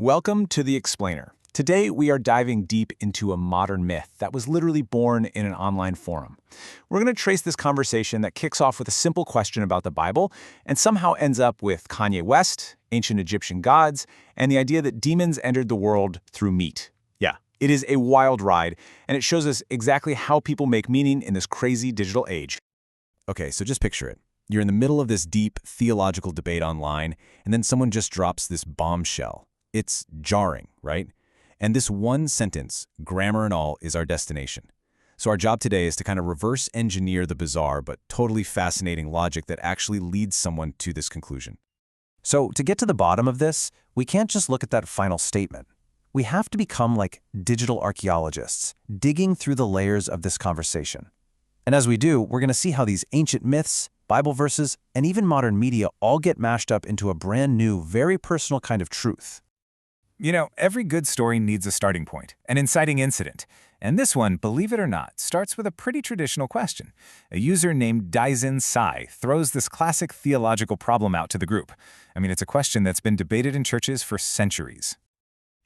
Welcome to The Explainer. Today, we are diving deep into a modern myth that was literally born in an online forum. We're going to trace this conversation that kicks off with a simple question about the Bible and somehow ends up with Kanye West, ancient Egyptian gods, and the idea that demons entered the world through meat. Yeah, it is a wild ride, and it shows us exactly how people make meaning in this crazy digital age. Okay, so just picture it. You're in the middle of this deep theological debate online, and then someone just drops this bombshell. It's jarring, right? And this one sentence, grammar and all, is our destination. So our job today is to kind of reverse engineer the bizarre but totally fascinating logic that actually leads someone to this conclusion. So to get to the bottom of this, we can't just look at that final statement. We have to become like digital archaeologists, digging through the layers of this conversation. And as we do, we're going to see how these ancient myths, Bible verses, and even modern media all get mashed up into a brand new, very personal kind of truth. You know, every good story needs a starting point, an inciting incident. And this one, believe it or not, starts with a pretty traditional question. A user named Daisen Sai throws this classic theological problem out to the group. I mean, it's a question that's been debated in churches for centuries.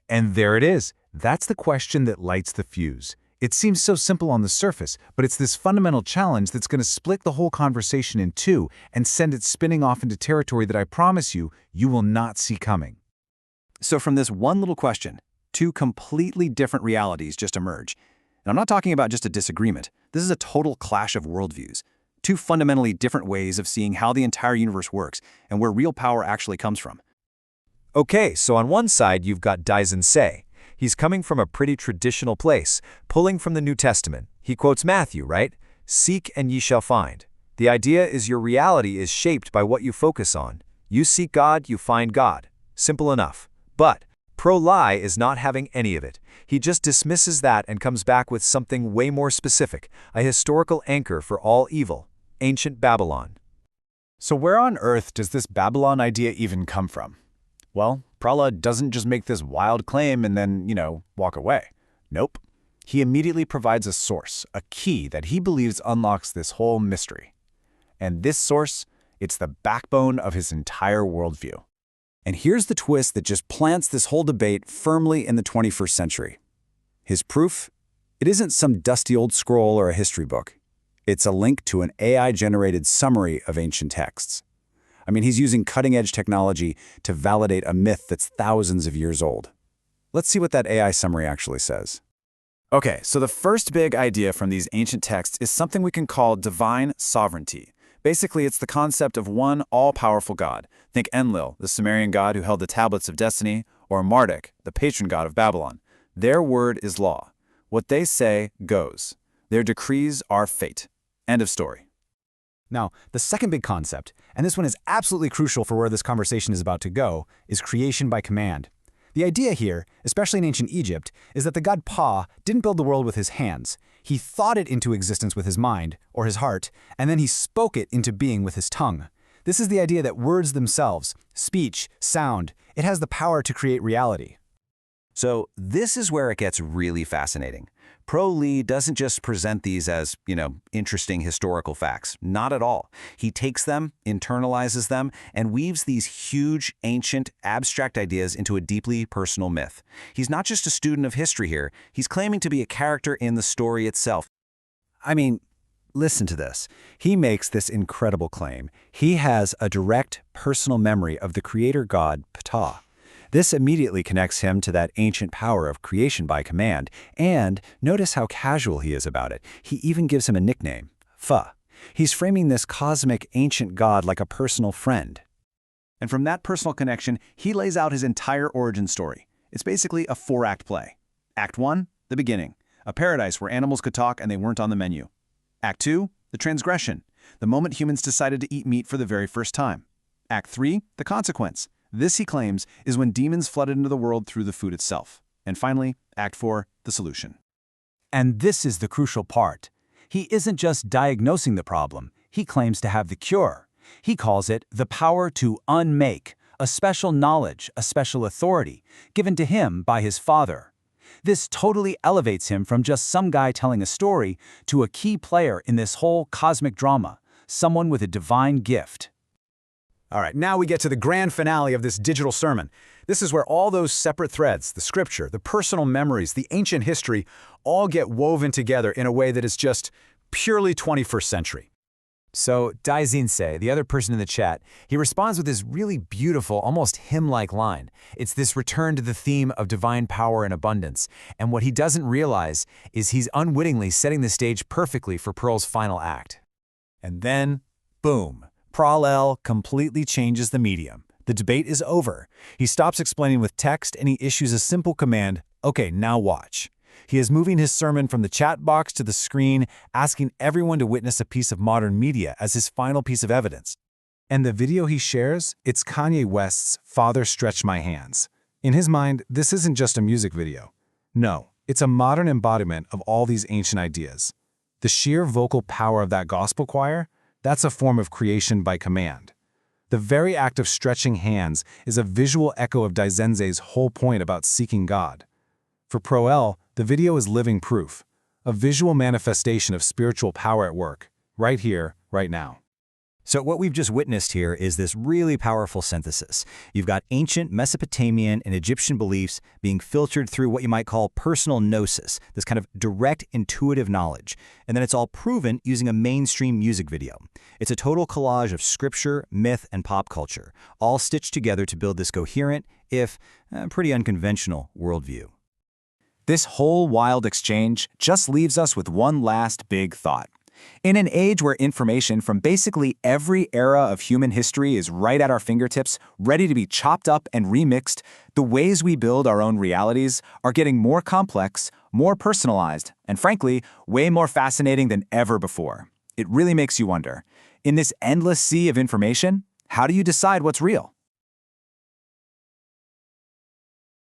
And there it is. That's the question that lights the fuse. It seems so simple on the surface, but it's this fundamental challenge that's going to split the whole conversation in two and send it spinning off into territory that I promise you will not see coming. So from this one little question, two completely different realities just emerge. And I'm not talking about just a disagreement. This is a total clash of worldviews. Two fundamentally different ways of seeing how the entire universe works and where real power actually comes from. Okay, so on one side you've got Daisen Sai. He's coming from a pretty traditional place, pulling from the New Testament. He quotes Matthew, right? Seek and ye shall find. The idea is your reality is shaped by what you focus on. You seek God, you find God. Simple enough. But Pro-Lai is not having any of it. He just dismisses that and comes back with something way more specific, a historical anchor for all evil, ancient Babylon. So where on earth does this Babylon idea even come from? Well, Prahlad doesn't just make this wild claim and then, walk away. Nope. He immediately provides a source, a key that he believes unlocks this whole mystery. And this source, it's the backbone of his entire worldview. And here's the twist that just plants this whole debate firmly in the 21st century. His proof? It isn't some dusty old scroll or a history book. It's a link to an AI-generated summary of ancient texts. I mean, he's using cutting-edge technology to validate a myth that's thousands of years old. Let's see what that AI summary actually says. Okay, so the first big idea from these ancient texts is something we can call divine sovereignty. Basically, it's the concept of one all-powerful God. Think Enlil, the Sumerian god who held the tablets of destiny, or Marduk, the patron god of Babylon. Their word is law. What they say goes. Their decrees are fate. End of story. Now, the second big concept, and this one is absolutely crucial for where this conversation is about to go, is creation by command. The idea here, especially in ancient Egypt, is that the god Pa didn't build the world with his hands. He thought it into existence with his mind, or his heart, and then he spoke it into being with his tongue. This is the idea that words themselves, speech, sound, it has the power to create reality. So this is where it gets really fascinating. Pro-Lai doesn't just present these as, interesting historical facts. Not at all. He takes them, internalizes them, and weaves these huge, ancient, abstract ideas into a deeply personal myth. He's not just a student of history here. He's claiming to be a character in the story itself. I mean, listen to this. He makes this incredible claim. He has a direct, personal memory of the creator god, Ptah. This immediately connects him to that ancient power of creation by command, and notice how casual he is about it. He even gives him a nickname, Fa. He's framing this cosmic ancient god like a personal friend. And from that personal connection, he lays out his entire origin story. It's basically a 4-act play. Act 1, the beginning, a paradise where animals could talk and they weren't on the menu. Act 2, the transgression, the moment humans decided to eat meat for the very first time. Act 3, the consequence. This, he claims, is when demons flooded into the world through the food itself. And finally, Act 4, the solution. And this is the crucial part. He isn't just diagnosing the problem. He claims to have the cure. He calls it the power to unmake, a special knowledge, a special authority, given to him by his father. This totally elevates him from just some guy telling a story to a key player in this whole cosmic drama, someone with a divine gift. All right, now we get to the grand finale of this digital sermon. This is where all those separate threads, the scripture, the personal memories, the ancient history, all get woven together in a way that is just purely 21st century. So Daizinse, the other person in the chat, he responds with this really beautiful, almost hymn-like line. It's this return to the theme of divine power and abundance. And what he doesn't realize is he's unwittingly setting the stage perfectly for Pearl's final act. And then, boom, Prol completely changes the medium. The debate is over. He stops explaining with text and he issues a simple command, okay, now watch. He is moving his sermon from the chat box to the screen, asking everyone to witness a piece of modern media as his final piece of evidence. And the video he shares, it's Kanye West's Father Stretch My Hands. In his mind, this isn't just a music video. No, it's a modern embodiment of all these ancient ideas. The sheer vocal power of that gospel choir, that's a form of creation by command. The very act of stretching hands is a visual echo of Daizense's whole point about seeking God. For Pro-L, the video is living proof, a visual manifestation of spiritual power at work, right here, right now. So what we've just witnessed here is this really powerful synthesis. You've got ancient Mesopotamian and Egyptian beliefs being filtered through what you might call personal gnosis, this kind of direct intuitive knowledge. And then it's all proven using a mainstream music video. It's a total collage of scripture, myth, and pop culture, all stitched together to build this coherent, if pretty unconventional, worldview. This whole wild exchange just leaves us with one last big thought. In an age where information from basically every era of human history is right at our fingertips, ready to be chopped up and remixed, the ways we build our own realities are getting more complex, more personalized, and frankly, way more fascinating than ever before. It really makes you wonder, in this endless sea of information, how do you decide what's real?